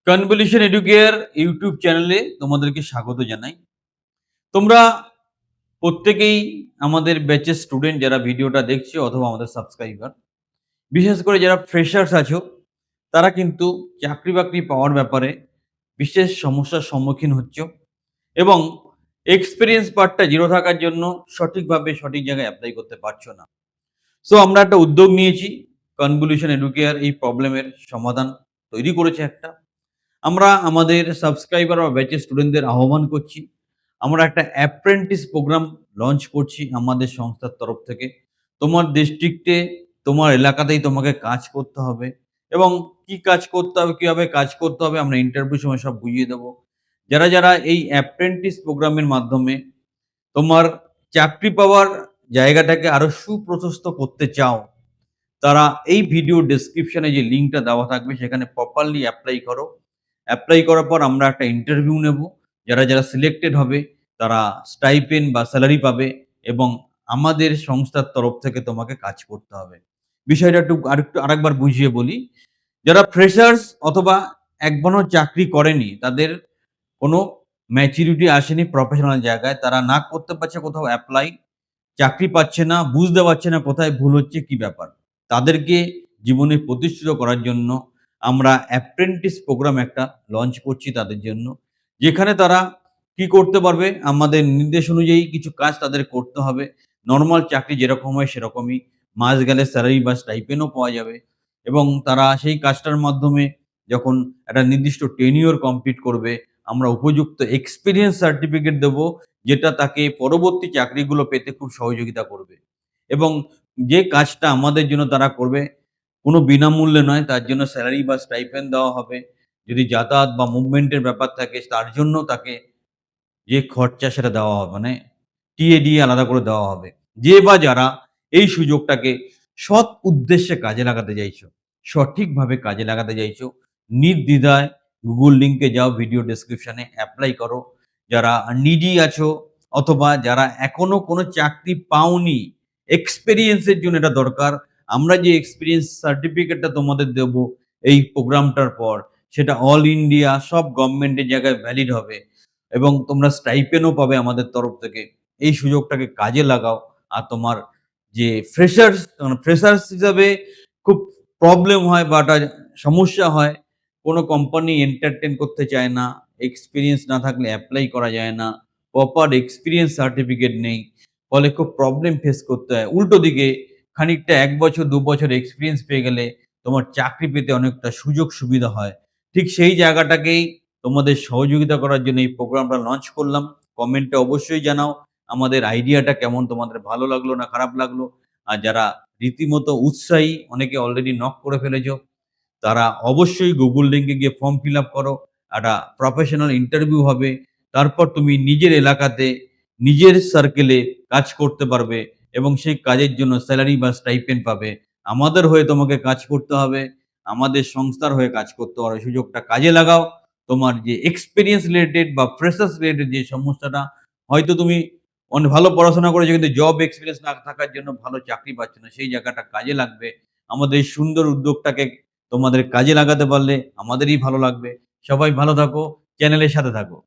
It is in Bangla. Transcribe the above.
কনভলিউশন এডুকেয়ার ইউটিউব চ্যানেলে তোমাদেরকে স্বাগত জানাই। তোমরা প্রত্যেকেই আমাদের ব্যাচের স্টুডেন্ট যারা ভিডিওটা দেখছো অথবা আমাদের সাবস্ক্রাইবার। বিশেষ করে যারা ফ্রেশার্স আছো তারা কিন্তু চাকরি-বাকরি পাওয়ার ব্যাপারে বিশেষ সমস্যার সম্মুখীন হচ্ছ এবং এক্সপেরিয়েন্স পার্টটা জিরো থাকার জন্য সঠিকভাবে সঠিক জায়গায় এপ্লাই করতে পারছো না। সো আমরা একটা উদ্যোগ নিয়েছি, কনভলিউশন এডুকেয়ার এই প্রবলেমের সমাধান তৈরি করেছে একটা। আমরা আমাদের সাবস্ক্রাইবার বা ব্যাচের স্টুডেন্টদের আহ্বান করছি। আমরা একটা অ্যাপ্রেন্টিস প্রোগ্রাম লঞ্চ করছি আমাদের সংস্থার তরফ থেকে। তোমার ডিস্ট্রিক্টে, তোমার এলাকাতেই তোমাকে কাজ করতে হবে এবং কি কাজ করতে হবে, কিভাবে কাজ করতে হবে আমরা ইন্টারভিউর সময় সব বুঝিয়ে দেব। যারা এই অ্যাপ্রেন্টিস প্রোগ্রামের মাধ্যমে তোমার চাকরি পাওয়ার জায়গাটাকে আরো সুপ্রশস্ত করতে চাও, তারা এই ভিডিও ডেসক্রিপশনে যে লিঙ্কটা দেওয়া থাকবে সেখানে প্রপারলি অ্যাপ্লাই করো। অ্যাপ্লাই করার পর আমরা একটা ইন্টারভিউ নেব। যারা সিলেক্টেড হবে তারা স্টাইপেন্ড বা স্যালারি পাবে এবং আমাদের সংস্থার তরফ থেকে তোমাকে কাজ করতে হবে। বিষয়টা আরেকবার বুঝিয়ে বলি। যারা ফ্রেশার্স অথবা একবারও চাকরি করেনি, তাদের কোনো ম্যাচুরিটি আসেনি প্রফেশনাল জায়গায়, তারা না করতে পারছে কোথাও অ্যাপ্লাই, চাকরি পাচ্ছে না, বুঝতে পারছে না কোথায় ভুল হচ্ছে, কি ব্যাপার। তাদেরকে জীবনে প্রতিষ্ঠিত করার জন্য আমরা অ্যাপ্রেন্টিস প্রোগ্রাম একটা লঞ্চ করছি তাদের জন্য। যেখানে তারা কি করতে পারবে, আমাদের নির্দেশ অনুযায়ী কিছু কাজ তাদের করতে হবে। নরমাল চাকরি যেরকম হয় সেরকমই। মাস গেলে স্যালারি বা স্টাইপেন্ডও পাওয়া যাবে এবং তারা সেই কাজটার মাধ্যমে যখন একটা নির্দিষ্ট টেনিওর কমপ্লিট করবে, আমরা উপযুক্ত এক্সপেরিয়েন্স সার্টিফিকেট দেব, যেটা তাকে পরবর্তী চাকরিগুলো পেতে খুব সহযোগিতা করবে। এবং যে কাজটা আমাদের জন্য তারা করবে কোনো বিনামূল্যে নয়, তার জন্য স্যালারি বা স্টাইপেন্ড দেওয়া হবে। যদি যাতায়াত বা মুভমেন্টের ব্যাপার থাকে তার জন্য তাকে যে খরচা সেটা দেওয়া হবে, মানে টিএডিএ আলাদা করে দেওয়া হবে। যে বা যারা এই সুযোগটাকে সৎ উদ্দেশ্যে কাজে লাগাতে চাইছো, সঠিকভাবে কাজে লাগাতে চাইছো, নির্দ্বিধায় গুগল লিংকে যাও, ভিডিও ডেসক্রিপশনে এপ্লাই করো। যারা নিডি আছো অথবা যারা এখনো কোনো চাকরি পাওনি, এক্সপেরিয়েন্স এর জন্য এটা দরকার। আমরা যে এক্সপেরিয়েন্স সার্টিফিকেটটা তোমাদের দেব এই প্রোগ্রামটার পর, সেটা অল ইন্ডিয়া সব গভর্নমেন্টের জায়গায় ভ্যালিড হবে এবং তোমরা স্টাইপেন্ডও পাবে আমাদের তরফ থেকে। এই সুযোগটাকে কাজে লাগাও। আর তোমার যে ফ্রেশার্স হিসাবে খুব প্রবলেম হয় বা একটা সমস্যা হয়, কোনো কোম্পানি এন্টারটেইন করতে চায় না, এক্সপেরিয়েন্স না থাকলে এপ্লাই করা যায় না, প্রপার এক্সপেরিয়েন্স সার্টিফিকেট নেই, ফলে খুব প্রবলেম ফেস করতে হয়। উল্টো দিকে খানিকটা ১ বছর ২ বছর এক্সপেরিয়েন্স পেয়ে গেলে তোমার চাকরি পেতে অনেকটা সুযোগ সুবিধা হয়। ঠিক সেই জায়গাটাকেই তোমাদের সহযোগিতা করার জন্য এই প্রোগ্রামটা লঞ্চ করলাম। কমেন্টে অবশ্যই জানাও আমাদের আইডিয়াটা কেমন, তোমাদের ভালো লাগলো না খারাপ লাগলো। আর যারা রীতিমতো উৎসাহী, অনেকে অলরেডি নক করে ফেলেছো, তারা অবশ্যই গুগল লিংকে গিয়ে ফর্ম ফিল আপ করো। একটা প্রফেশনাল ইন্টারভিউ হবে। তারপর তুমি নিজের এলাকাতে, নিজের সার্কেলে কাজ করতে পারবে এবং সেই কাজের জন্য স্যালারি বা স্টাইপেন্ড পাবে। আমাদের হয়ে তোমাকে কাজ করতে হবে, আমাদের সংস্থার হয়ে কাজ করতে হবে। সুযোগটা কাজে লাগাও। তোমার যে এক্সপেরিয়েন্স রিলেটেড বা ফ্রেশার্স রিলেটেড যে সমস্যাটা, হয়তো তুমি অনেক ভালো পড়াশোনা করেছো কিন্তু জব এক্সপেরিয়েন্স না থাকার জন্য ভালো চাকরি পাচ্ছ না, সেই জায়গাটা কাজে লাগবে। আমাদের এই সুন্দর উদ্যোগটাকে তোমাদের কাজে লাগাতে পারলে আমাদেরই ভালো লাগবে। সবাই ভালো থাকো, চ্যানেলের সাথে থাকো।